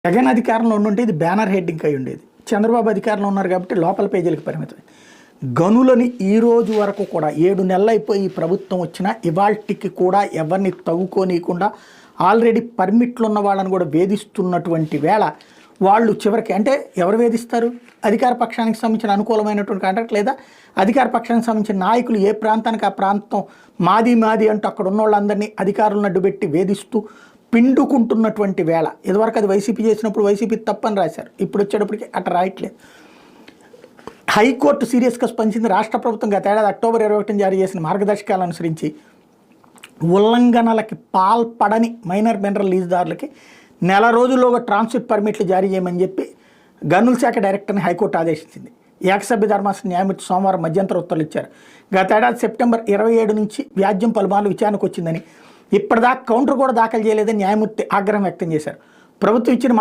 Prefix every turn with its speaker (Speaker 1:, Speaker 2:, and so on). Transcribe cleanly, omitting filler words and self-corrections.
Speaker 1: జగన్ అధికారంలో ఉండుంటే ఇది బ్యానర్ హెడ్డింగ్ అయి ఉండేది. చంద్రబాబు అధికారంలో ఉన్నారు కాబట్టి లోపల పేజీలకు పరిమితమై గనులని ఈ రోజు వరకు కూడా 7 నెలలు అయిపోయి ఈ ప్రభుత్వం వచ్చినా ఇవాల్టికి కూడా ఎవరిని తవ్వుకోనీయకుండా ఆల్రెడీ పర్మిట్లు ఉన్న వాళ్ళని కూడా వేధిస్తున్నటువంటి వేళ వాళ్ళు చివరికి అంటే ఎవరు వేధిస్తారు? అధికార పక్షానికి సంబంధించిన అనుకూలమైనటువంటి కాంట్రాక్ట్ లేదా అధికార పక్షానికి సంబంధించిన నాయకులు ఏ ప్రాంతానికి ఆ ప్రాంతం మాది అంటూ అక్కడ ఉన్న వాళ్ళందరినీ అధికారులను అడ్డుపెట్టి వేధిస్తూ పిండుకుంటున్నటువంటి వేళ. ఇదివరకు అది వైసీపీ చేసినప్పుడు వైసీపీ తప్పని రాశారు, ఇప్పుడు వచ్చేటప్పటికి అట్లా రాయట్లేదు. హైకోర్టు సీరియస్గా స్పందించింది. రాష్ట్ర ప్రభుత్వం గత ఏడాది అక్టోబర్ 21 జారీ చేసిన మార్గదర్శకాలను అనుసరించి ఉల్లంఘనలకి పాల్పడని మైనర్ మినరల్ లీజుదారులకి నెల రోజుల్లోగా ట్రాన్స్ఫర్ పర్మిట్లు జారీ చేయమని చెప్పి గనుల శాఖ డైరెక్టర్ని హైకోర్టు ఆదేశించింది. ఏకసభ్య ధర్మాసన న్యాయమూర్తి సోమవారం మధ్యంతర ఉత్తర్వులు ఇచ్చారు. గత ఏడాది సెప్టెంబర్ 27 నుంచి వ్యాజ్యం పలుమార్లు విచారణకు వచ్చిందని, ఇప్పటిదాకా కౌంటర్ కూడా దాఖలు చేయలేదని న్యాయమూర్తి ఆగ్రహం వ్యక్తం చేశారు. ప్రభుత్వం ఇచ్చిన